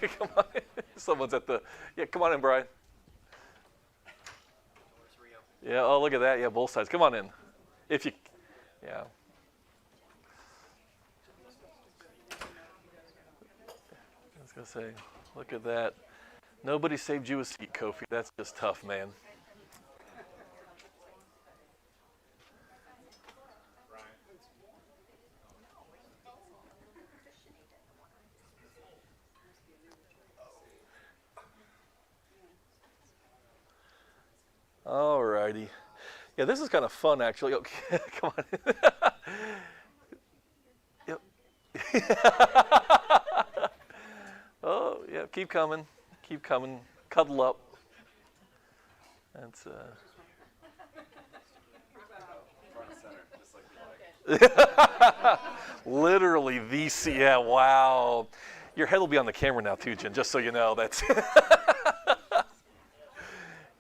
Come on. Someone's at the, yeah, come on in, Brian. Yeah, oh, look at that. Yeah, both sides. Come on in. If you, yeah. I was going to say, look at that. Nobody saved you a seat, Kofi. That's just tough, man. All righty. Yeah, this is kind of fun, actually. Okay, come on. Yep. Oh, yeah, keep coming. Keep coming. Cuddle up. That's, literally the seat. Yeah, wow. Your head will be on the camera now, too, Jen, just so you know. That's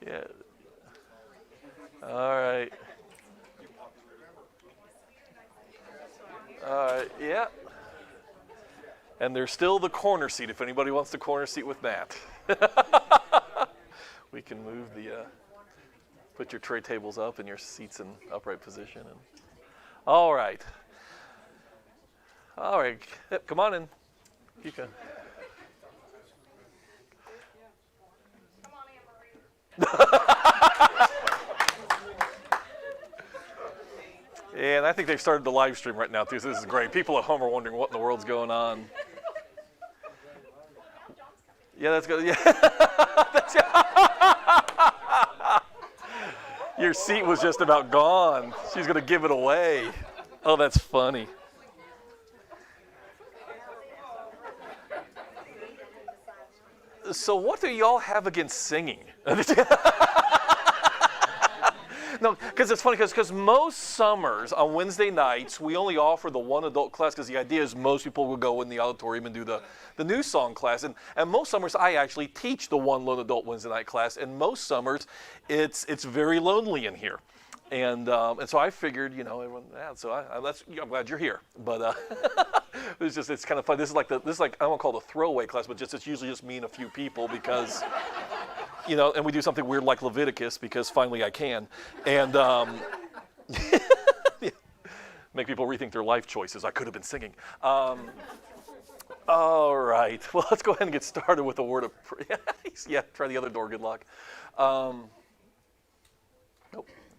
yeah. All right. All right, yeah. And there's still the corner seat if anybody wants the corner seat with Matt. We can move the, put your tray tables up and your seats in upright position. And all right. All right, come on in. You can. Come on, Amorites. And I think they've started the live stream right now, too, so this is great. People at home are wondering what in the world's going on. Yeah, that's good. Yeah. Your seat was just about gone. She's going to give it away. Oh, that's funny. So what do y'all have against singing? No, because it's funny, because most summers on Wednesday nights, we only offer the one adult class because the idea is most people will go in the auditorium and do the new song class. And most summers, I actually teach the one lone adult Wednesday night class. And most summers, it's very lonely in here. And so I figured, everyone, yeah, so I'm glad you're here. But it's kind of fun. This is like I won't call it a throwaway class, but it's usually just me and a few people because, and we do something weird like Leviticus because finally I can. And make people rethink their life choices. I could have been singing. All right. Well, let's go ahead and get started with a word of prayer. Yeah, try the other door. Good luck. Nope.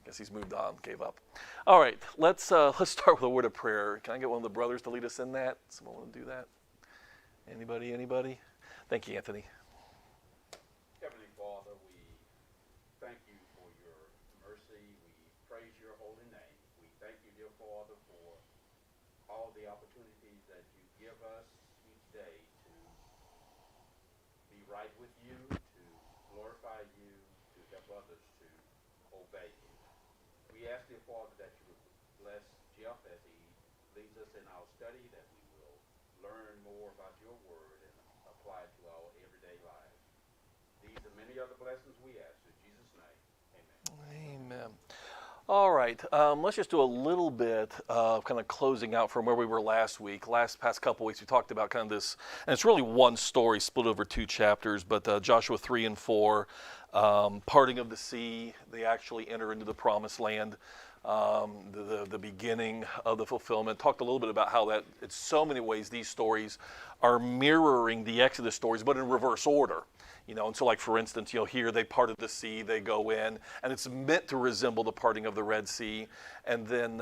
Guess he's moved on, gave up. All right, let's start with a word of prayer. Can I get one of the brothers to lead us in that? Someone want to do that? Anybody? Thank you, Anthony. Heavenly Father, we thank you for your mercy. We praise your holy name. We thank you, dear Father, for all the opportunities that you give us each day to be right with you, to glorify you, to help others to obey you. We ask, dear Father, that you would bless Jeff as he leads us in our study, that we will learn more about your word and apply it to our everyday lives. These and many other blessings we ask in Jesus' name. Amen. Amen. All right, let's just do a little bit of kind of closing out from where we were last week. Past couple weeks, we talked about kind of this, and it's really one story split over two chapters, but Joshua 3 and 4, parting of the sea, they actually enter into the promised land, the beginning of the fulfillment. Talked a little bit about how that, in so many ways, these stories are mirroring the Exodus stories, but in reverse order. And so like, for instance, here they parted the sea, they go in, and it's meant to resemble the parting of the Red Sea. And then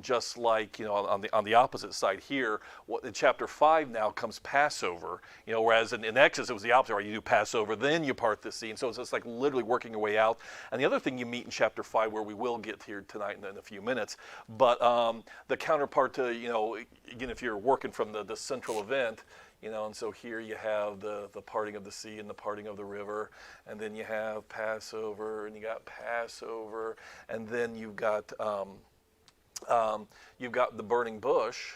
just like, on the opposite side here, in chapter 5 now comes Passover, whereas in Exodus it was the opposite, right? You do Passover, then you part the sea. And so it's just like literally working your way out. And the other thing you meet in chapter 5, where we will get here tonight in a few minutes, but the counterpart to, again, if you're working from the central event, and so here you have the parting of the sea and the parting of the river, and then you have Passover, and you got Passover, and then you've got the burning bush,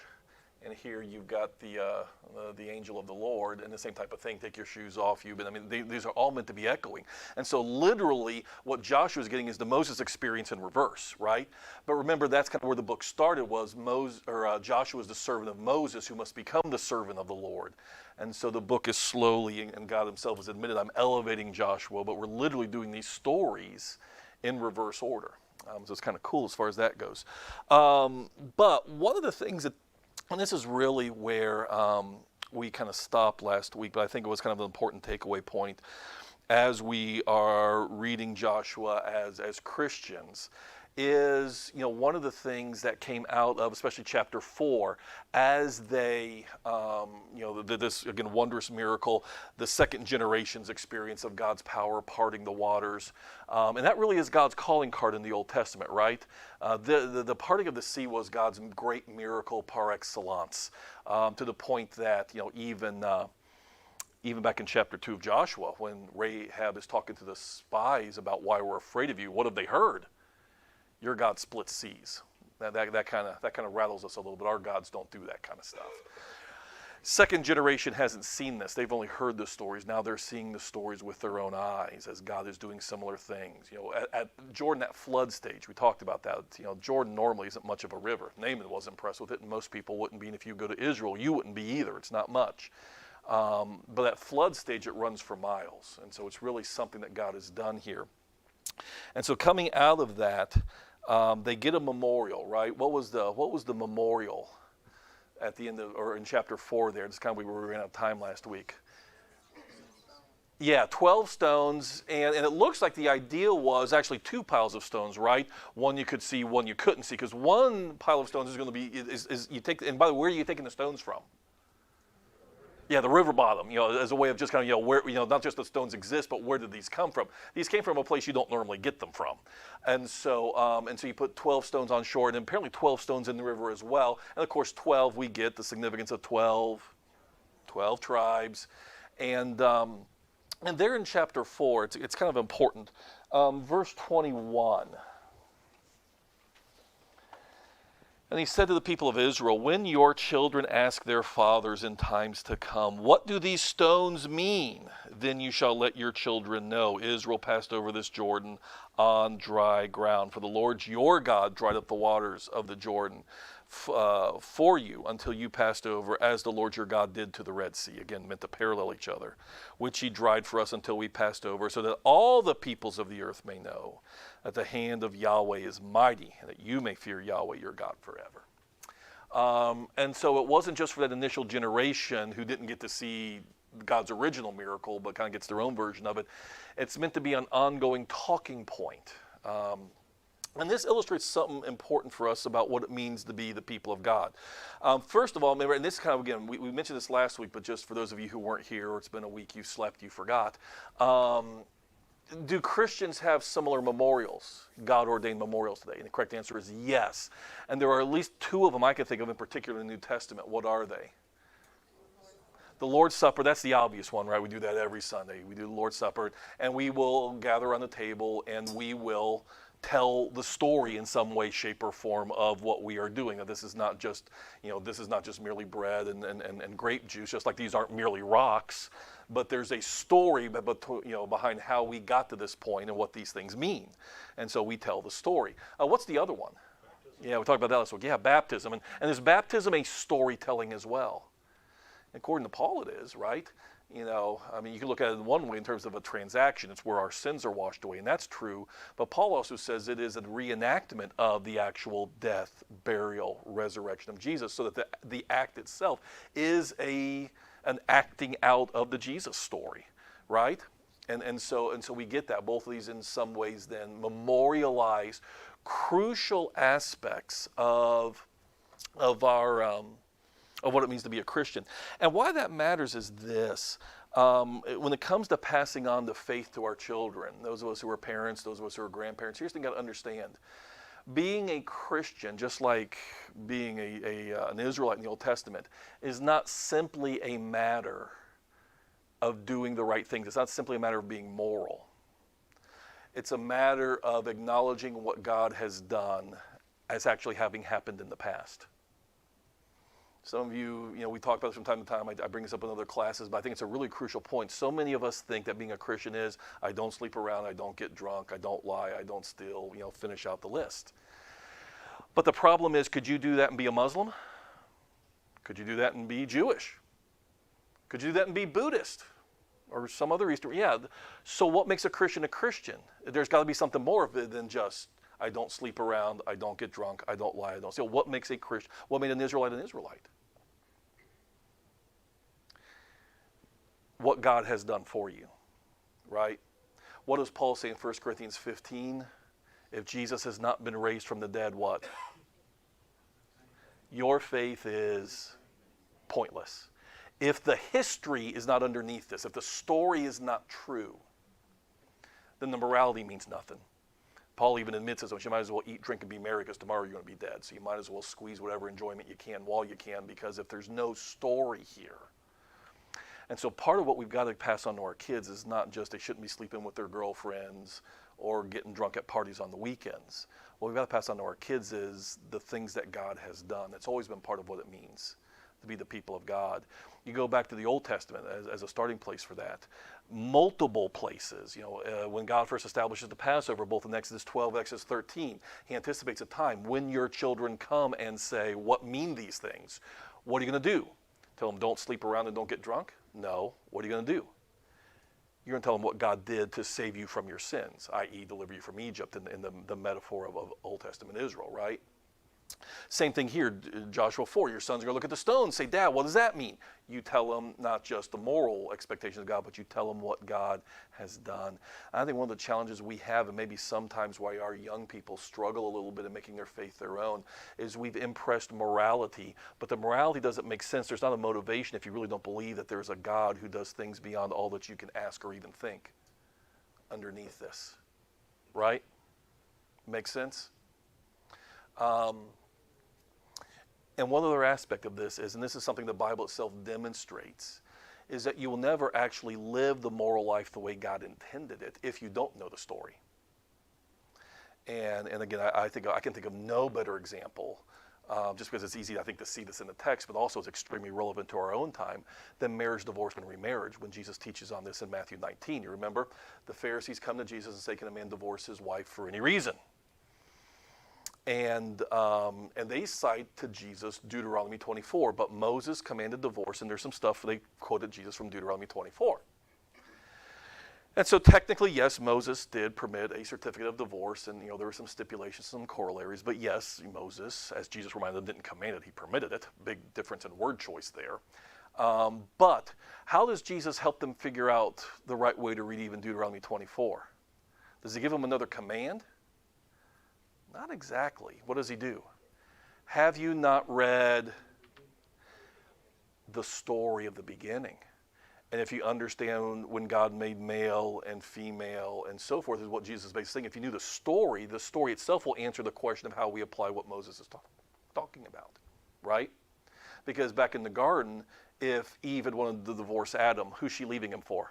And here you've got the angel of the Lord, and the same type of thing. Take your shoes off, you. But I mean, these are all meant to be echoing. And so, literally, what Joshua is getting is the Moses experience in reverse, right? But remember, that's kind of where the book started. Was Joshua is the servant of Moses, who must become the servant of the Lord. And so the book is slowly, and God Himself has admitted, I'm elevating Joshua, but we're literally doing these stories in reverse order. So it's kind of cool as far as that goes. But one of the things that, and this is really where we kind of stopped last week, but I think it was kind of an important takeaway point as we are reading Joshua as Christians, is, one of the things that came out of, especially chapter 4, as they, this, again, wondrous miracle, the second generation's experience of God's power parting the waters. And that really is God's calling card in the Old Testament, right? The parting of the sea was God's great miracle par excellence, to the point that, even back in chapter 2 of Joshua, when Rahab is talking to the spies about why we're afraid of you, what have they heard? Your God splits seas. That kind of rattles us a little bit. Our gods don't do that kind of stuff. Second generation hasn't seen this. They've only heard the stories. Now they're seeing the stories with their own eyes as God is doing similar things. At Jordan, that flood stage, we talked about that. Jordan normally isn't much of a river. Naaman was impressed with it, and most people wouldn't be. And if you go to Israel, you wouldn't be either. It's not much. But at flood stage, it runs for miles. And so it's really something that God has done here. And so coming out of that, they get a memorial, right? What was the memorial at the end of, or in chapter 4 there? It's kind of, we ran out of time last week. Yeah, 12 stones, and it looks like the idea was actually 2 piles of stones, right? One you could see, one you couldn't see, because one pile of stones is going to be, is you take, and by the way, where are you taking the stones from? Yeah, the river bottom, as a way of just kind of, where, not just the stones exist, but where did these come from? These came from a place you don't normally get them from. And so you put 12 stones on shore, and apparently 12 stones in the river as well. And of course, 12, we get the significance of 12 tribes. And there in chapter 4, it's kind of important. Verse 21. And he said to the people of Israel, when your children ask their fathers in times to come, what do these stones mean? Then you shall let your children know. Israel passed over this Jordan on dry ground. For the Lord your God dried up the waters of the Jordan for you until you passed over, as the Lord your God did to the Red Sea. Again, meant to parallel each other, which He dried for us until we passed over, so that all the peoples of the earth may know that the hand of Yahweh is mighty, and that you may fear Yahweh your God forever. And so it wasn't just for that initial generation who didn't get to see God's original miracle, but kind of gets their own version of it. It's meant to be an ongoing talking point. And this illustrates something important for us about what it means to be the people of God. First of all, remember, and this kind of, again, we mentioned this last week, but just for those of you who weren't here, or it's been a week, you slept, you forgot. Do Christians have similar memorials, God-ordained memorials today? And the correct answer is yes. And there are at least 2 of them I can think of in particular in the New Testament. What are they? The Lord's Supper, that's the obvious one, right? We do that every Sunday. We do the Lord's Supper, and we will gather on the table, and we will tell the story in some way, shape, or form of what we are doing. Now, this is not just, merely bread and grape juice, just like these aren't merely rocks, but there's a story behind how we got to this point and what these things mean. And so we tell the story. What's the other one? Baptism. Yeah, we talked about that last week. Yeah, baptism. And is baptism a storytelling as well? According to Paul, it is, right? You can look at it in one way in terms of a transaction. It's where our sins are washed away, and that's true. But Paul also says it is a reenactment of the actual death, burial, resurrection of Jesus, so that the act itself is an acting out of the Jesus story, right? And so we get that. Both of these in some ways then memorialize crucial aspects of our of what it means to be a Christian. And why that matters is this. When it comes to passing on the faith to our children, those of us who are parents, those of us who are grandparents, here's the thing you got to understand. Being a Christian, just like being an Israelite in the Old Testament, is not simply a matter of doing the right things. It's not simply a matter of being moral. It's a matter of acknowledging what God has done as actually having happened in the past. Some of you, we talk about this from time to time. I bring this up in other classes, but I think it's a really crucial point. So many of us think that being a Christian is, I don't sleep around, I don't get drunk, I don't lie, I don't steal, finish out the list. But the problem is, could you do that and be a Muslim? Could you do that and be Jewish? Could you do that and be Buddhist? Or some other Eastern? Yeah. So what makes a Christian a Christian? There's got to be something more of it than just, I don't sleep around, I don't get drunk, I don't lie, I don't steal. What makes a Christian? What made an Israelite an Israelite? What God has done for you, right? What does Paul say in 1 Corinthians 15? If Jesus has not been raised from the dead, what? Your faith is pointless. If the history is not underneath this, if the story is not true, then the morality means nothing. Paul even admits this, you might as well eat, drink, and be merry because tomorrow you're going to be dead. So you might as well squeeze whatever enjoyment you can while you can, because if there's no story here. And so part of what we've got to pass on to our kids is not just they shouldn't be sleeping with their girlfriends or getting drunk at parties on the weekends. What we've got to pass on to our kids is the things that God has done. It's always been part of what it means to be the people of God. You go back to the Old Testament as a starting place for that. Multiple places, when God first establishes the Passover, both in Exodus 12 and Exodus 13, he anticipates a time when your children come and say, what mean these things? What are you going to do? Tell them don't sleep around and don't get drunk? No. What are you going to do? You're going to tell them what God did to save you from your sins, i.e. deliver you from Egypt in the metaphor of Old Testament Israel, right? Same thing here, Joshua 4. Your sons are going to look at the stones and say, Dad, what does that mean? You tell them not just the moral expectations of God, but you tell them what God has done. I think one of the challenges we have, and maybe sometimes why our young people struggle a little bit in making their faith their own, is we've impressed morality, but the morality doesn't make sense. There's not a motivation if you really don't believe that there's a God who does things beyond all that you can ask or even think underneath this, right? Makes sense? And one other aspect of this is, and this is something the Bible itself demonstrates, is that you will never actually live the moral life the way God intended it if you don't know the story. And again, I think I can think of no better example, just because it's easy, I think, to see this in the text, but also it's extremely relevant to our own time, than marriage, divorce, and remarriage, when Jesus teaches on this in Matthew 19. You remember, the Pharisees come to Jesus and say, can a man divorce his wife for any reason? And they cite to Jesus Deuteronomy 24, but Moses commanded divorce, and there's some stuff they quoted Jesus from Deuteronomy 24. And so technically, yes, Moses did permit a certificate of divorce, and there were some stipulations, some corollaries, but yes, Moses, as Jesus reminded them, didn't command it, he permitted it. Big difference in word choice there. But how does Jesus help them figure out the right way to read even Deuteronomy 24? Does he give them another command? Not exactly. What does he do? Have you not read the story of the beginning? And if you understand when God made male and female and so forth, is what Jesus is basically saying. If you knew the story itself will answer the question of how we apply what Moses is talking about, right? Because back in the garden, if Eve had wanted to divorce Adam, who's she leaving him for?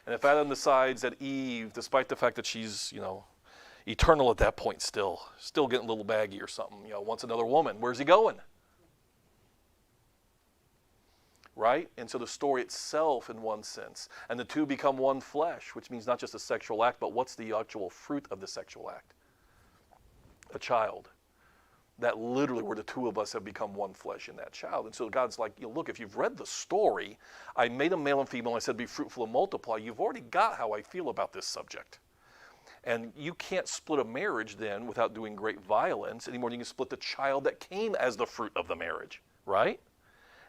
And if Adam decides that Eve, despite the fact that she's, eternal at that point still getting a little baggy or something, wants another woman, where's he going? Right? And so the story itself, in one sense, and the two become one flesh, which means not just a sexual act, but what's the actual fruit of the sexual act? A child. That literally where the two of us have become one flesh in that child. And so God's like, look, if you've read the story, I made them male and female, I said be fruitful and multiply. You've already got how I feel about this subject. And you can't split a marriage then without doing great violence any more than you can split the child that came as the fruit of the marriage, right?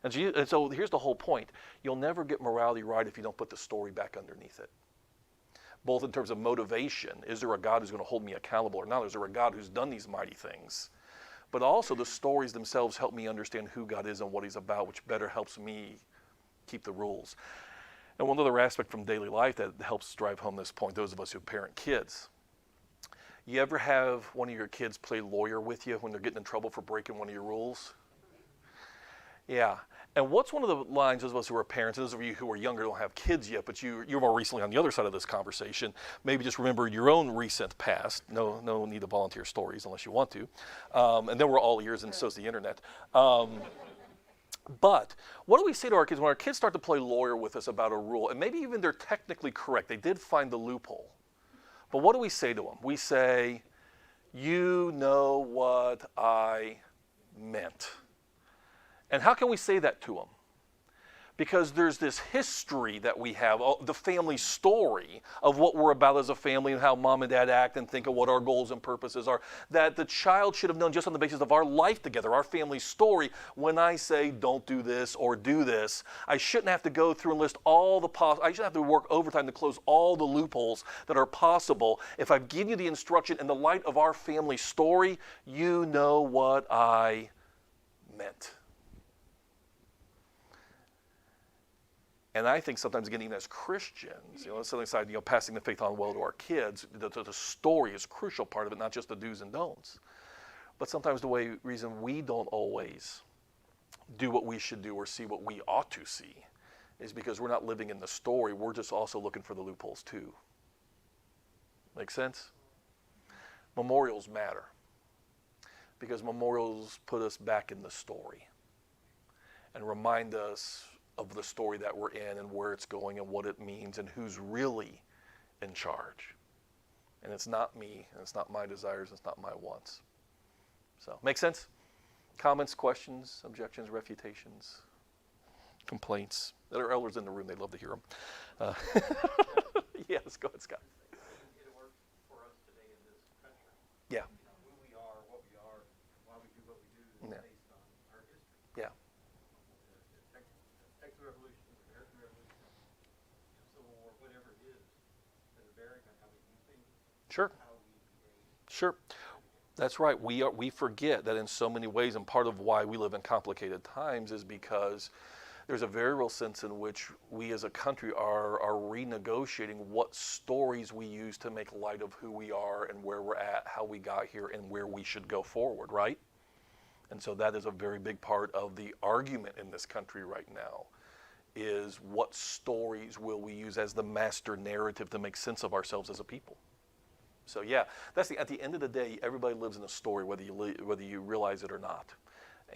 And so here's the whole point. You'll never get morality right if you don't put the story back underneath it. Both in terms of motivation, is there a God who's going to hold me accountable or not? Is there a God who's done these mighty things? But also the stories themselves help me understand who God is and what he's about, which better helps me keep the rules. And one other aspect from daily life that helps drive home this point, those of us who parent kids, you ever have one of your kids play lawyer with you when they're getting in trouble for breaking one of your rules? Yeah. And what's one of the lines, those of us who are parents, and those of you who are younger don't have kids yet, but you're more recently on the other side of this conversation, maybe just remember your own recent past. No need to volunteer stories unless you want to. And then we're all ears, and so's the internet. But what do we say to our kids when our kids start to play lawyer with us about a rule, and maybe even they're technically correct, they did find the loophole. But what do we say to them? We say, you know what I meant. And how can we say that to them? Because there's this history that we have, the family story of what we're about as a family and how mom and dad act and think of what our goals and purposes are, that the child should have known just on the basis of our life together, our family story. When I say don't do this or do this, I shouldn't have to go through and list all the I shouldn't have to work overtime to close all the loopholes that are possible. If I've given you the instruction in the light of our family story, you know what I meant. And I think sometimes, again, even as Christians, setting aside, passing the faith on well to our kids, the story is a crucial part of it, not just the do's and don'ts. But sometimes the reason we don't always do what we should do or see what we ought to see is because we're not living in the story. We're just also looking for the loopholes too. Make sense? Memorials matter because memorials put us back in the story and remind us of the story that we're in and where it's going and what it means and who's really in charge. And it's not me, and it's not my desires, it's not my wants. So, make sense? Comments, questions, objections, refutations, complaints? There are elders in the room, they'd love to hear them. Yes, go ahead, Scott. It works for us today in this country. Yeah. Who we are, what we are, why we do what we do is Yeah. based on our history. Yeah. The Texas Revolution, the American Revolution, Civil War, whatever it is, has a bearing on how we do things, Sure. how we behave. Sure. That's right. We forget that in so many ways, and part of why we live in complicated times is because there's a very real sense in which we as a country are renegotiating what stories we use to make light of who we are and where we're at, how we got here, and where we should go forward, right? And so that is a very big part of the argument in this country right now, is what stories will we use as the master narrative to make sense of ourselves as a people. So yeah, at the end of the day, everybody lives in a story, whether you realize it or not.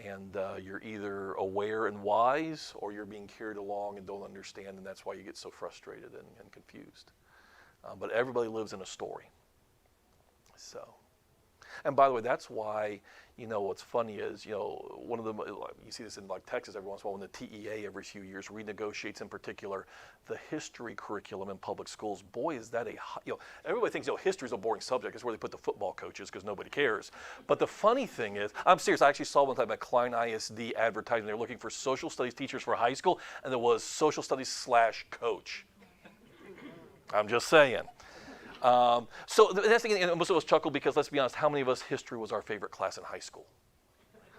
And you're either aware and wise, or you're being carried along and don't understand, and that's why you get so frustrated and confused. But everybody lives in a story. So, and by the way, that's why, what's funny is, one of the, you see this in like Texas every once in a while, when the TEA every few years renegotiates in particular the history curriculum in public schools. Boy, is that everybody thinks, history is a boring subject. It's where they put the football coaches because nobody cares. But the funny thing is, I'm serious, I actually saw one time at Klein ISD advertising. They were looking for social studies teachers for high school, and there was social studies / coach. I'm just saying. So that's the thing, and most of us chuckle because, let's be honest, how many of us history was our favorite class in high school?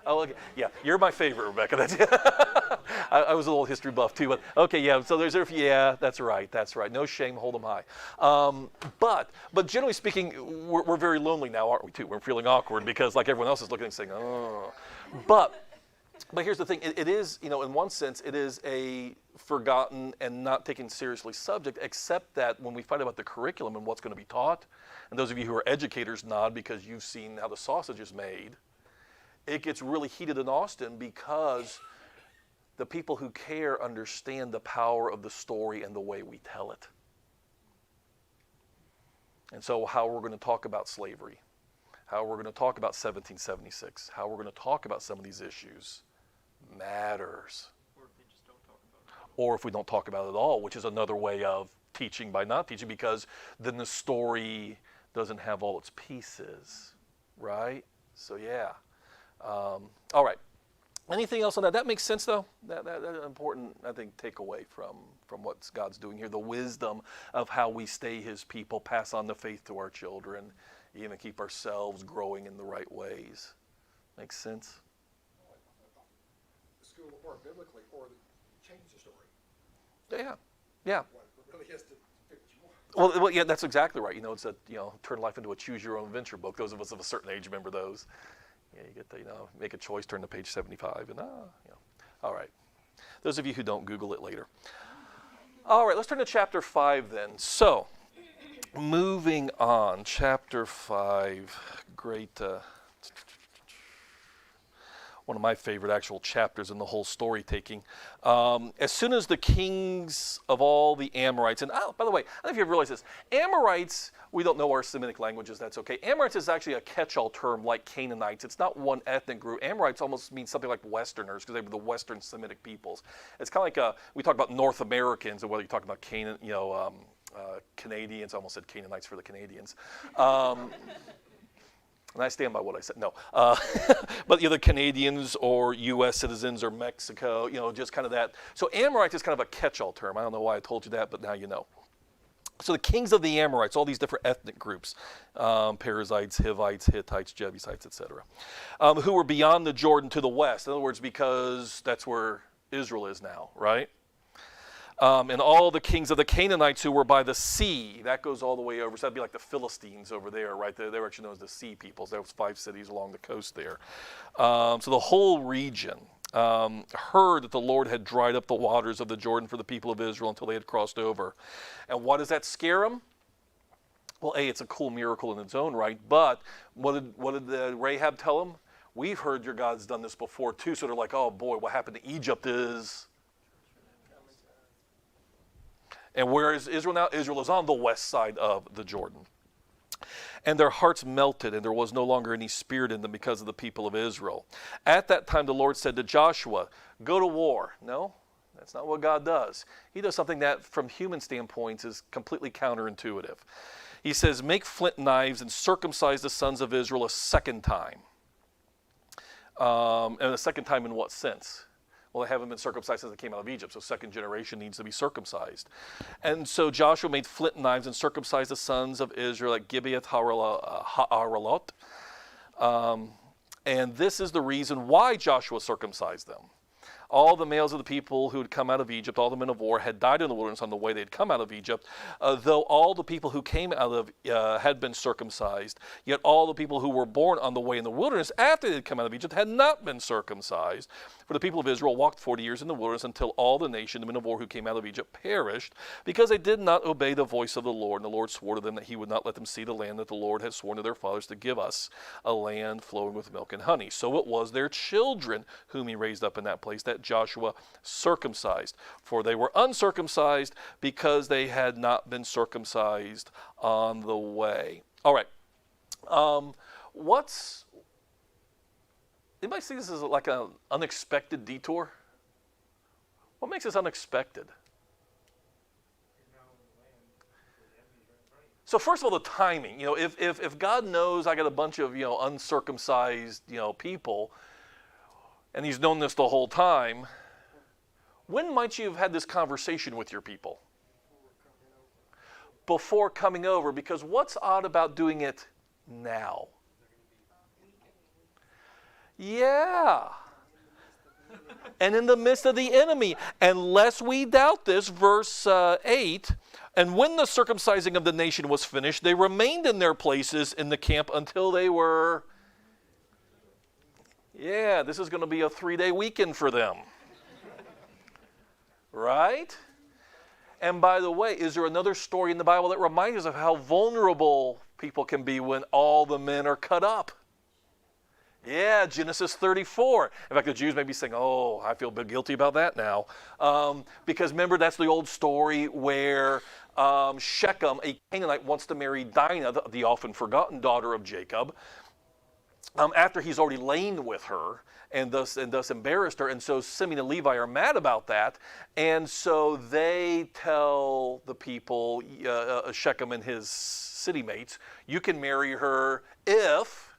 Oh, okay. Yeah, you're my favorite, Rebecca. I was a little history buff too, but okay, yeah. So yeah, that's right. No shame, hold them high. But generally speaking, we're very lonely now, aren't we? Too. We're feeling awkward because, like, everyone else is looking and saying, oh. But here's the thing. It is, in one sense, it is a forgotten and not taken seriously subject, except that when we find out about the curriculum and what's going to be taught, and those of you who are educators nod because you've seen how the sausage is made, it gets really heated in Austin because the people who care understand the power of the story and the way we tell it. And so how we're going to talk about slavery, how we're going to talk about 1776, how we're going to talk about some of these issues matters. Or if they just don't talk about it. Or if we don't talk about it at all, which is another way of teaching by not teaching, because then the story doesn't have all its pieces, right? So yeah. All right. Anything else on that? That makes sense, though. That's an important, I think, takeaway from what God's doing here. The wisdom of how we stay His people, pass on the faith to our children, even keep ourselves growing in the right ways. Makes sense? The school, or biblically, or change the story. Yeah. What really has to fit what you want. Well, yeah, that's exactly right. It's a, turn life into a choose your own adventure book. Those of us of a certain age remember those. Yeah, you get to, make a choice, turn to page 75, and All right. Those of you who don't, Google it later. All right, let's turn to chapter 5 then. So, moving on, chapter 5, great, one of my favorite actual chapters in the whole story taking. As soon as the kings of all the Amorites, and by the way, I don't know if you've realized this, Amorites, we don't know our Semitic languages, that's okay. Amorites is actually a catch-all term like Canaanites. It's not one ethnic group. Amorites almost means something like Westerners because they were the Western Semitic peoples. It's kind of like, we talk about North Americans, and whether you're talking about Canadians, I almost said Canaanites for the Canadians. And I stand by what I said. No, but the Canadians or U.S. citizens or Mexico, just kind of that. So Amorites is kind of a catch-all term. I don't know why I told you that, but now you know. So the kings of the Amorites, all these different ethnic groups, Perizzites, Hivites, Hittites, Jebusites, etc., who were beyond the Jordan to the west. In other words, because that's where Israel is now, right? And all the kings of the Canaanites who were by the sea, that goes all the way over. So that'd be like the Philistines over there, right? They were actually known as the sea peoples. There was 5 cities along the coast there. So the whole region heard that the Lord had dried up the waters of the Jordan for the people of Israel until they had crossed over. And why does that scare them? Well, it's a cool miracle in its own right. But what did Rahab tell them? We've heard your God's done this before too. So they're like, oh boy, what happened to Egypt is... And where is Israel now? Israel is on the west side of the Jordan. And their hearts melted, and there was no longer any spirit in them because of the people of Israel. At that time, the Lord said to Joshua, go to war. No, that's not what God does. He does something that, from human standpoints, is completely counterintuitive. He says, make flint knives and circumcise the sons of Israel a second time. And a second time in what sense? Well, they haven't been circumcised since they came out of Egypt, so second generation needs to be circumcised. And so Joshua made flint knives and circumcised the sons of Israel at Gibeath Ha'aralot. And this is the reason why Joshua circumcised them. All the males of the people who had come out of Egypt, all the men of war, had died in the wilderness on the way they had come out of Egypt. Though all the people who came out of had been circumcised, yet all the people who were born on the way in the wilderness after they had come out of Egypt had not been circumcised. For the people of Israel walked 40 years in the wilderness until all the nation, the men of war who came out of Egypt, perished, because they did not obey the voice of the Lord. And the Lord swore to them that he would not let them see the land that the Lord had sworn to their fathers to give us, a land flowing with milk and honey. So it was their children whom he raised up in that place that Joshua circumcised. For they were uncircumcised because they had not been circumcised on the way. All right. Anybody see this as like an unexpected detour? What makes this unexpected? So first of all, the timing. If God knows I got a bunch of uncircumcised people, and he's known this the whole time, when might you have had this conversation with your people? Before coming over. Because what's odd about doing it now? Yeah. And in the midst of the enemy. And lest we doubt this, verse 8, and when the circumcising of the nation was finished, they remained in their places in the camp until they were... Yeah, this is going to be a 3-day weekend for them. Right? And by the way, is there another story in the Bible that reminds us of how vulnerable people can be when all the men are cut up? Yeah, Genesis 34. In fact, the Jews may be saying, oh, I feel a bit guilty about that now. Because remember, that's the old story where Shechem, a Canaanite, wants to marry Dinah, the often forgotten daughter of Jacob, after he's already lain with her and thus embarrassed her. And so Simeon and Levi are mad about that. And so they tell the people, Shechem and his city mates, you can marry her if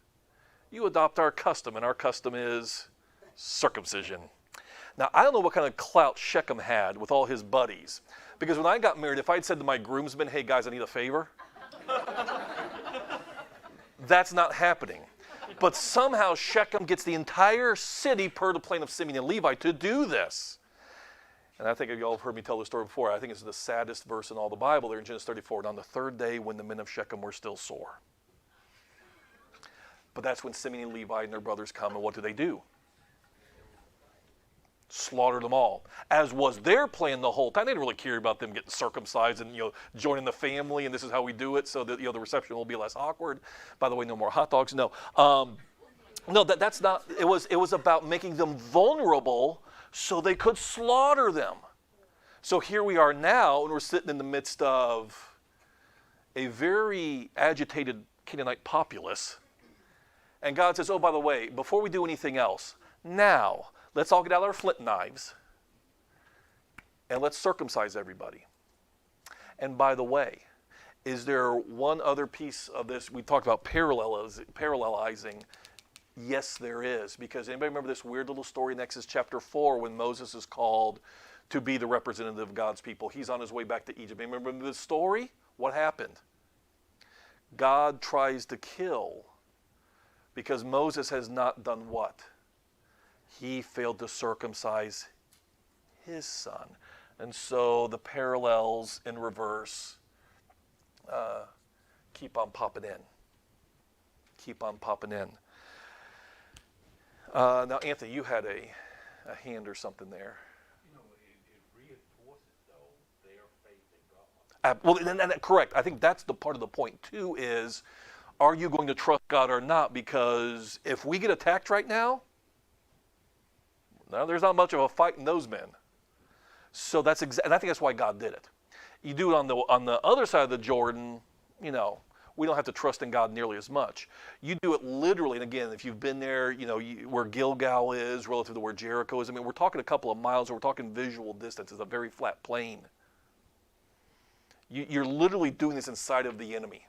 you adopt our custom, and our custom is circumcision. Now, I don't know what kind of clout Shechem had with all his buddies, because when I got married, if I'd said to my groomsmen, hey guys, I need a favor, that's not happening. But somehow Shechem gets the entire city, per the plan of Simeon and Levi, to do this. And I think you all have heard me tell this story before. I think it's the saddest verse in all the Bible there in Genesis 34. And on the third day, when the men of Shechem were still sore. But that's when Simeon and Levi and their brothers come, and what do? Slaughter them all, as was their plan the whole time. They didn't really care about them getting circumcised and joining the family, and this is how we do it, so that the reception will be less awkward. By the way, no more hot dogs. No, no, that's not. It was about making them vulnerable so they could slaughter them. So here we are now, and we're sitting in the midst of a very agitated Canaanite populace, and God says, "Oh, by the way, before we do anything else, now." Let's all get out our flint knives and let's circumcise everybody. And by the way, is there one other piece of this? We talked about parallelizing. Yes, there is. Because anybody remember this weird little story in Exodus chapter 4 when Moses is called to be the representative of God's people? He's on his way back to Egypt. Anybody remember this story? What happened? God tries to kill because Moses has not done what? He failed to circumcise his son. And so the parallels in reverse keep on popping in. Keep on popping in. Now, Anthony, you had a hand or something there. You know, it reinforces, though, their faith in God. Well, and correct. I think that's the part of the point, too, is are you going to trust God or not? Because if we get attacked right now, no, there's not much of a fight in those men. So and I think that's why God did it. You do it on the other side of the Jordan, we don't have to trust in God nearly as much. You do it literally, and again, if you've been there, where Gilgal is relative to where Jericho is. I mean, we're talking a couple of miles, or we're talking visual distance. It's a very flat plain. You're literally doing this inside of the enemy.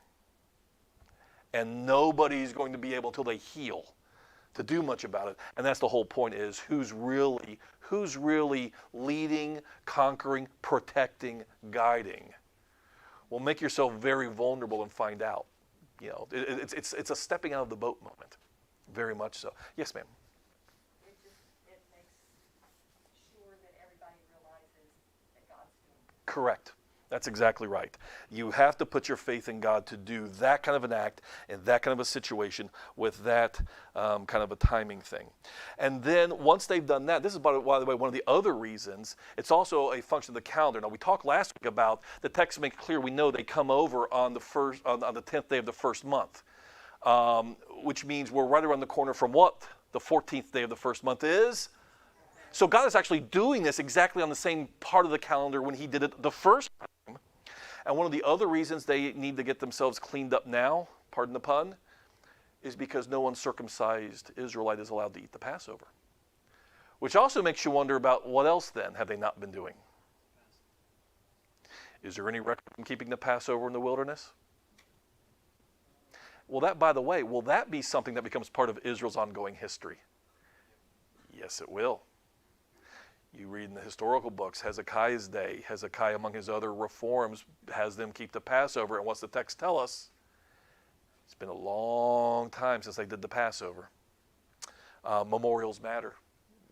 And nobody's going to be able, till they heal, to do much about it. And that's the whole point, is who's really leading, conquering, protecting, guiding. Well, make yourself very vulnerable and find out. It's a stepping out of the boat moment. Very much so. Yes, ma'am. It makes sure that everybody realizes that God's doing it. Correct. That's exactly right. You have to put your faith in God to do that kind of an act in that kind of a situation with that kind of a timing thing. And then once they've done that, this is, by the way, one of the other reasons, it's also a function of the calendar. Now, we talked last week about the text makes clear we know they come over on the 10th day of the first month, which means we're right around the corner from what? The 14th day of the first month is? So God is actually doing this exactly on the same part of the calendar when he did it the first time. And one of the other reasons they need to get themselves cleaned up now, pardon the pun, is because no uncircumcised Israelite is allowed to eat the Passover. Which also makes you wonder about what else then have they not been doing? Is there any record from keeping the Passover in the wilderness? Well, that, by the way, will that be something that becomes part of Israel's ongoing history? Yes, it will. You read in the historical books, Hezekiah's day, Hezekiah, among his other reforms, has them keep the Passover. And what's the text tell us? It's been a long time since they did the Passover. Memorials matter.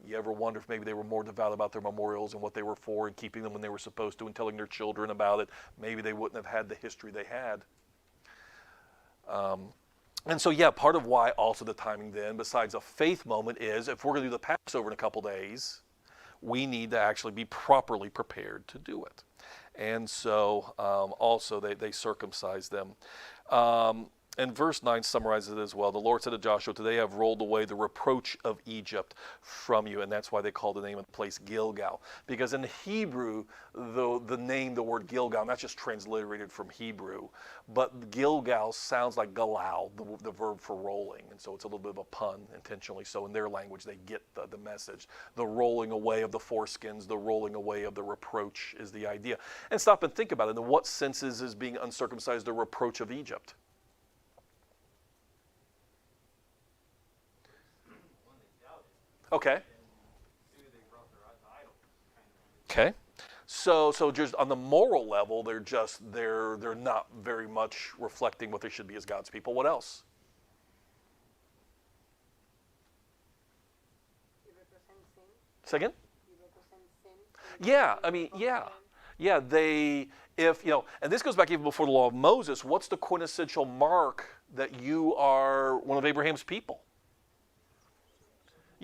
You ever wonder if maybe they were more devout about their memorials and what they were for and keeping them when they were supposed to and telling their children about it? Maybe they wouldn't have had the history they had. And so, part of why also the timing then, besides a faith moment, is if we're going to do the Passover in a couple days, we need to actually be properly prepared to do it. And so also they circumcise them. And verse 9 summarizes it as well. The Lord said to Joshua, today I've rolled away the reproach of Egypt from you. And that's why they call the name of the place Gilgal. Because in Hebrew, the word Gilgal, and that's just transliterated from Hebrew, but Gilgal sounds like galal, the verb for rolling. And so it's a little bit of a pun intentionally. So in their language, they get the message. The rolling away of the foreskins, the rolling away of the reproach is the idea. And stop and think about it. In what sense is being uncircumcised a reproach of Egypt? Okay. Okay. So just on the moral level, they're not very much reflecting what they should be as God's people. What else? You represent sin. Say again? You represent sin. Yeah, I mean, yeah. Yeah, and this goes back even before the law of Moses. What's the quintessential mark that you are one of Abraham's people?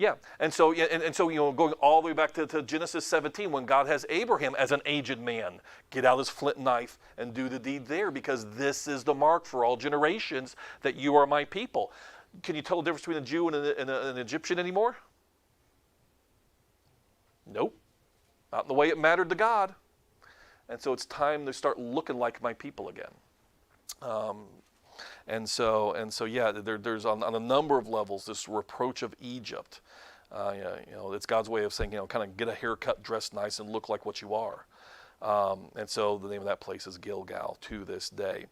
Yeah, and so going all the way back to Genesis 17, when God has Abraham as an aged man get out his flint and knife and do the deed there, because this is the mark for all generations that you are my people. Can you tell the difference between a Jew and an Egyptian anymore? Nope, not in the way it mattered to God. And so it's time to start looking like my people again. And so yeah, there's on a number of levels this reproach of Egypt. It's God's way of saying, kind of get a haircut, dress nice, and look like what you are. And so the name of that place is Gilgal to this day.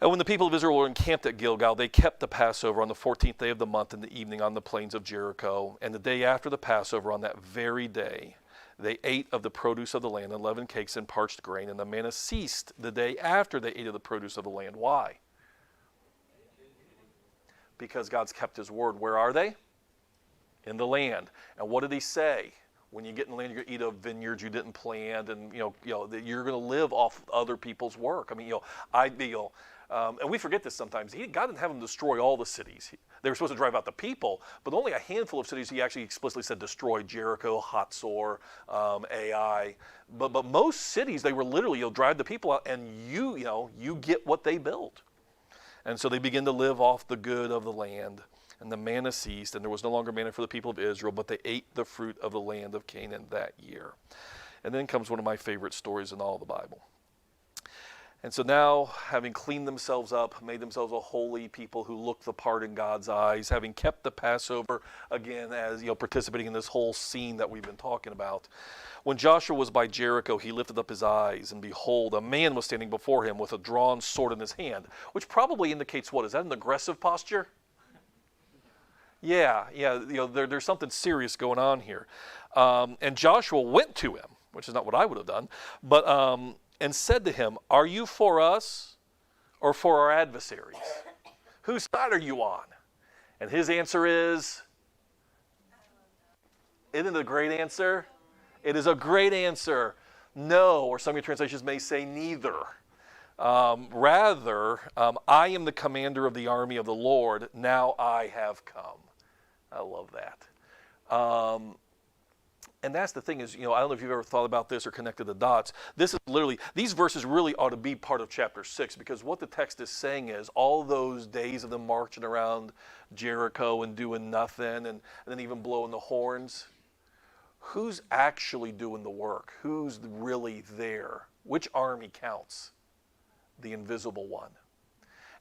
And when the people of Israel were encamped at Gilgal, they kept the Passover on the 14th day of the month in the evening on the plains of Jericho. And the day after the Passover, on that very day, they ate of the produce of the land, 11 cakes and parched grain, and the manna ceased the day after they ate of the produce of the land. Why? Because God's kept his word. Where are they? In the land. And what did he say? When you get in the land, you're going to eat of vineyards you didn't plant, and that you're going to live off other people's work. I mean, and we forget this sometimes. God didn't have them destroy all the cities. They were supposed to drive out the people, but only a handful of cities he actually explicitly said destroy: Jericho, Hatzor, Ai. But most cities, they were literally, drive the people out, and you get what they built. And so they begin to live off the good of the land. And the manna ceased, and there was no longer manna for the people of Israel, but they ate the fruit of the land of Canaan that year. And then comes one of my favorite stories in all the Bible. And so now, having cleaned themselves up, made themselves a holy people who look the part in God's eyes, having kept the Passover, again, as participating in this whole scene that we've been talking about. When Joshua was by Jericho, he lifted up his eyes, and behold, a man was standing before him with a drawn sword in his hand, which probably indicates what? Is that an aggressive posture? Yeah, there's something serious going on here. And Joshua went to him, which is not what I would have done, but and said to him, "Are you for us or for our adversaries? Whose side are you on?" And his answer is, isn't it a great answer? It is a great answer. No, or some of your translations may say neither. Rather, I am the commander of the army of the Lord. Now I have come. I love that. And that's the thing is, I don't know if you've ever thought about this or connected the dots. This is literally, these verses really ought to be part of chapter 6, because what the text is saying is all those days of them marching around Jericho and doing nothing and then even blowing the horns, who's actually doing the work? Who's really there? Which army counts? The invisible one.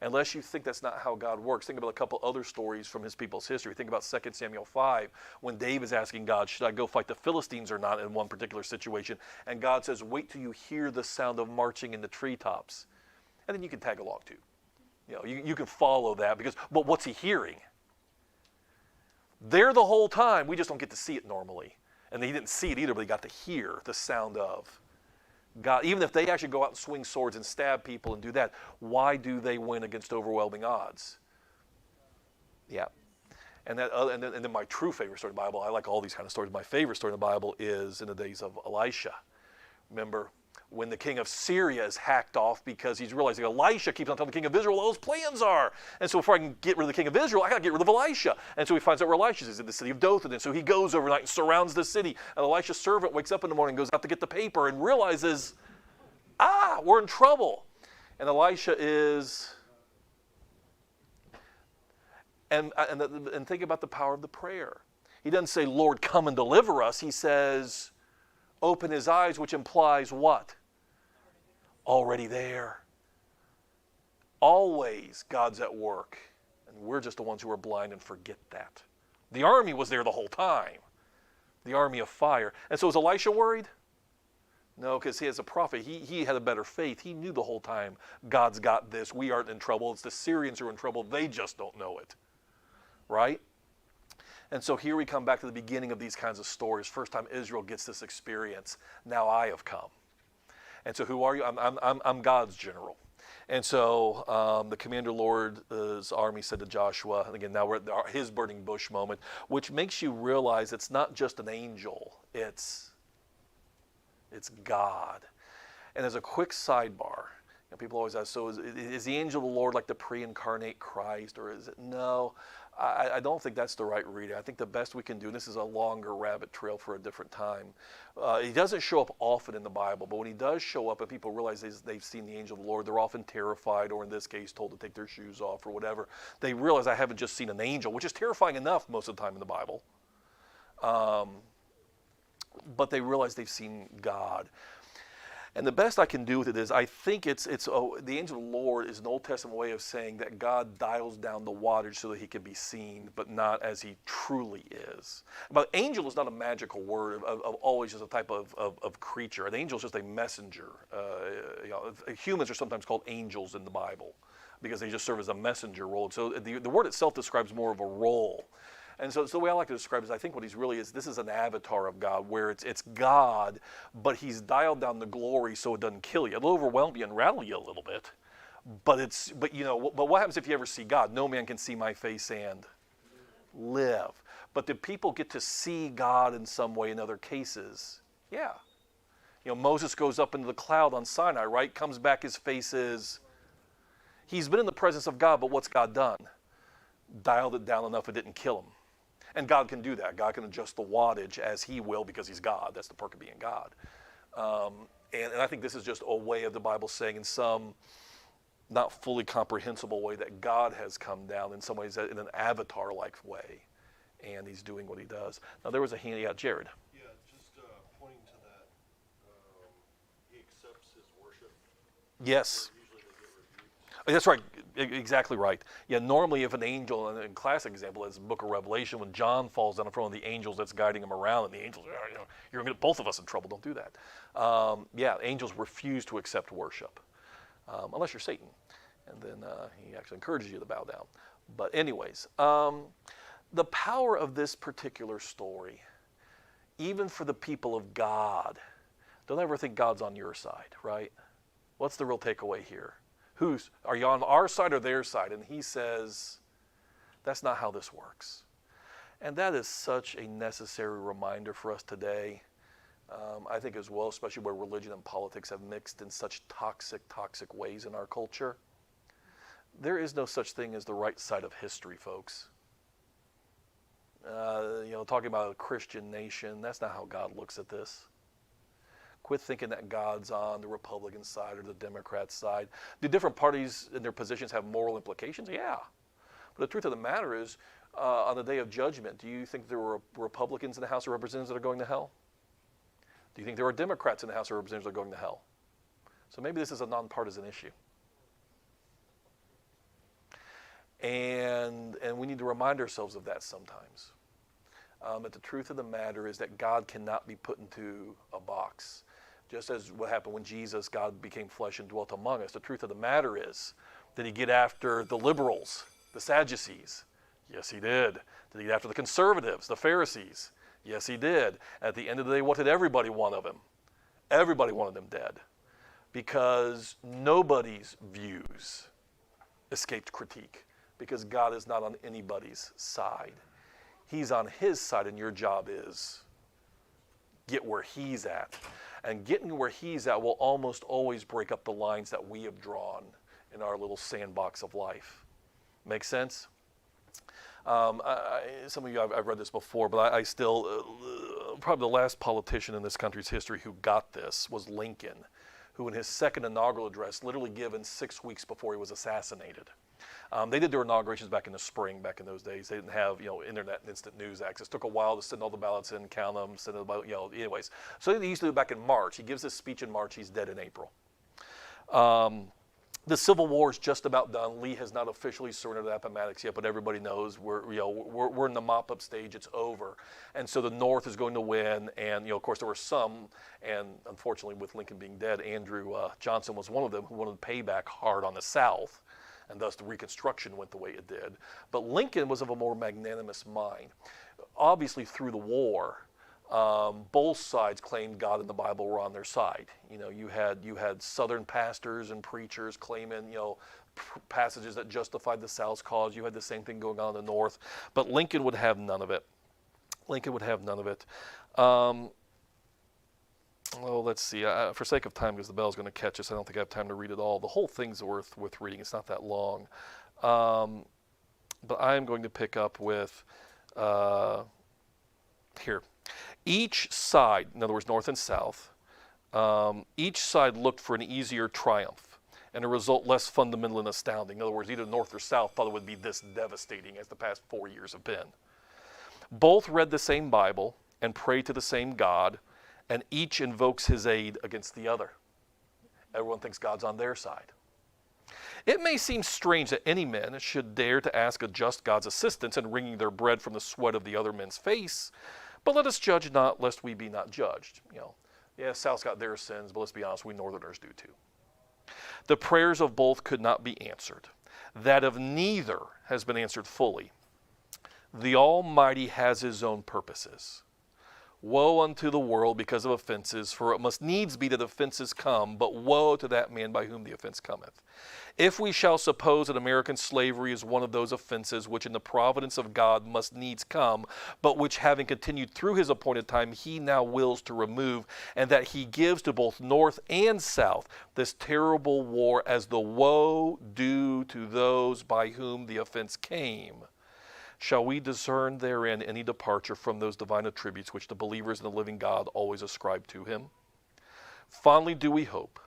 Unless you think that's not how God works. Think about a couple other stories from his people's history. Think about 2 Samuel 5, when David is asking God, should I go fight the Philistines or not in one particular situation? And God says, wait till you hear the sound of marching in the treetops. And then you can tag along too. You can follow that, but what's he hearing? There the whole time, we just don't get to see it normally. And he didn't see it either, but he got to hear the sound of God. Even if they actually go out and swing swords and stab people and do that, why do they win against overwhelming odds? Yeah. And then my true favorite story in the Bible, I like all these kind of stories. My favorite story in the Bible is in the days of Elisha. Remember, when the king of Syria is hacked off because he's realizing Elisha keeps on telling the king of Israel what those plans are. And so before I can get rid of the king of Israel, I got to get rid of Elisha. And so he finds out where Elisha is in the city of Dothan. And so he goes overnight and surrounds the city. And Elisha's servant wakes up in the morning, goes out to get the paper and realizes, we're in trouble. And Elisha is... And think about the power of the prayer. He doesn't say, Lord, come and deliver us. He says, open his eyes, which implies what? Already there. Always God's at work. And we're just the ones who are blind and forget that. The army was there the whole time. The army of fire. And so is Elisha worried? No, because he as a prophet, he had a better faith. He knew the whole time, God's got this. We aren't in trouble. It's the Syrians who are in trouble. They just don't know it. Right? And so here we come back to the beginning of these kinds of stories. First time Israel gets this experience. Now I have come. And so who are you? I'm God's general. And so the commander Lord's army said to Joshua, and again, now we're at his burning bush moment, which makes you realize it's not just an angel. It's God. And as a quick sidebar, people always ask, so is the angel of the Lord like the pre-incarnate Christ, or is it? No. I don't think that's the right reading. I think the best we can do, and this is a longer rabbit trail for a different time, he doesn't show up often in the Bible, but when he does show up and people realize they've seen the angel of the Lord, they're often terrified, or in this case told to take their shoes off or whatever. They realize I haven't just seen an angel, which is terrifying enough most of the time in the Bible. But they realize they've seen God. And the best I can do with it is I think the angel of the Lord is an Old Testament way of saying that God dials down the wattage so that he can be seen, but not as he truly is. But angel is not a magical word of always just a type of creature. An angel is just a messenger. Humans are sometimes called angels in the Bible because they just serve as a messenger role. So the word itself describes more of a role. And so the way I like to describe it is I think what he's really is, this is an avatar of God where it's God, but he's dialed down the glory so it doesn't kill you. It'll overwhelm you and rattle you a little bit. But what happens if you ever see God? No man can see my face and live. But do people get to see God in some way in other cases? Yeah. Moses goes up into the cloud on Sinai, right? Comes back, his face is, he's been in the presence of God, but what's God done? Dialed it down enough it didn't kill him. And God can do that. God can adjust the wattage as he will because he's God. That's the perk of being God. And I think this is just a way of the Bible saying in some not fully comprehensible way that God has come down in some ways in an avatar-like way. And he's doing what he does. Now there was a hand, yeah, Jared. Yeah, just pointing to that, he accepts his worship. Yes. Usually they get rebuked. That's right. Exactly right. Yeah, normally if an angel, and a classic example is the book of Revelation, when John falls down in front of the angels that's guiding him around, and the angels, you're going to get both of us in trouble, don't do that. Angels refuse to accept worship, unless you're Satan. And then he actually encourages you to bow down. But anyways, the power of this particular story, even for the people of God, don't ever think God's on your side, right? What's the real takeaway here? Are you on our side or their side? And he says, that's not how this works. And that is such a necessary reminder for us today. I think as well, especially where religion and politics have mixed in such toxic ways in our culture. There is no such thing as the right side of history, folks. Talking about a Christian nation, that's not how God looks at this. Quit thinking that God's on the Republican side or the Democrat side. Do different parties in their positions have moral implications? Yeah. But the truth of the matter is, on the day of judgment, do you think there were Republicans in the House of Representatives that are going to hell? Do you think there are Democrats in the House of Representatives that are going to hell? So maybe this is a nonpartisan issue. And we need to remind ourselves of that sometimes. But the truth of the matter is that God cannot be put into a box. Just as what happened when God became flesh and dwelt among us. The truth of the matter is, did he get after the liberals, the Sadducees? Yes, he did. Did he get after the conservatives, the Pharisees? Yes, he did. At the end of the day, what did everybody want of him? Everybody wanted him dead. Because nobody's views escaped critique. Because God is not on anybody's side. He's on his side, and your job is get where he's at. And getting where he's at will almost always break up the lines that we have drawn in our little sandbox of life. Make sense? Some of you, I've read this before, but I still, probably the last politician in this country's history who got this was Lincoln, who in his second inaugural address, literally given 6 weeks before he was assassinated. They did their inaugurations back in the spring, back in those days. They didn't have, internet and instant news access. It took a while to send all the ballots in, count them, send them, anyways. So they used to do it back in March. He gives this speech in March. He's dead in April. The Civil War is just about done. Lee has not officially surrendered the Appomattox yet, but everybody knows we're in the mop-up stage. It's over, and so the North is going to win. And of course, there were some, and unfortunately, with Lincoln being dead, Andrew Johnson was one of them who wanted to pay back hard on the South, and thus the Reconstruction went the way it did. But Lincoln was of a more magnanimous mind. Obviously, through the war, both sides claimed God and the Bible were on their side. You had Southern pastors and preachers claiming, passages that justified the South's cause. You had the same thing going on in the North, but Lincoln would have none of it. Lincoln would have none of it. Let's see. For sake of time, because the bell's going to catch us, I don't think I have time to read it all. The whole thing's worth reading. It's not that long. but I am going to pick up with here. Each side, in other words, north and south, each side looked for an easier triumph and a result less fundamental and astounding. In other words, either north or south thought it would be this devastating as the past 4 years have been. Both read the same Bible and pray to the same God, and each invokes his aid against the other. Everyone thinks God's on their side. It may seem strange that any men should dare to ask a just God's assistance in wringing their bread from the sweat of the other men's face, but let us judge not, lest we be not judged. Yeah, South's got their sins, but let's be honest, we Northerners do too. The prayers of both could not be answered. That of neither has been answered fully. The Almighty has his own purposes. Woe unto the world because of offenses, for it must needs be that offenses come, but woe to that man by whom the offense cometh. If we shall suppose that American slavery is one of those offenses which in the providence of God must needs come, but which having continued through his appointed time, he now wills to remove, and that he gives to both North and South this terrible war as the woe due to those by whom the offense came, shall we discern therein any departure from those divine attributes which the believers in the living God always ascribe to him? Fondly do we hope,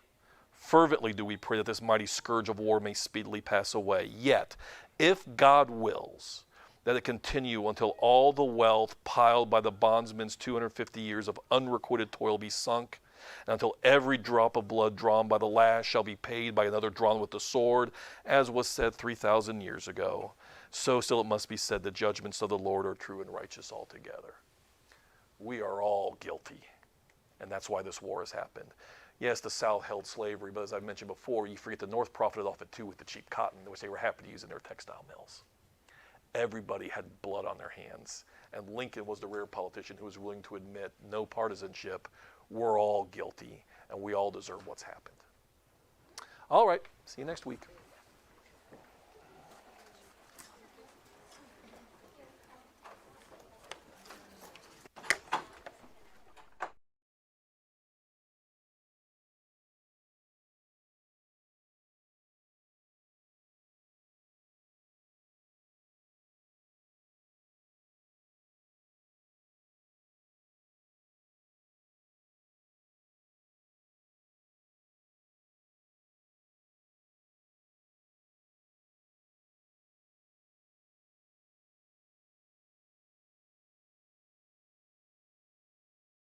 fervently do we pray that this mighty scourge of war may speedily pass away. Yet, if God wills that it continue until all the wealth piled by the bondsman's 250 years of unrequited toil be sunk, and until every drop of blood drawn by the lash shall be paid by another drawn with the sword, as was said 3,000 years ago, so still it must be said the judgments of the Lord are true and righteous altogether. We are all guilty, and that's why this war has happened. Yes, the South held slavery, but as I mentioned before, you forget the North profited off it too with the cheap cotton, which they were happy to use in their textile mills. Everybody had blood on their hands, and Lincoln was the rare politician who was willing to admit no partisanship. We're all guilty, and we all deserve what's happened. All right, see you next week.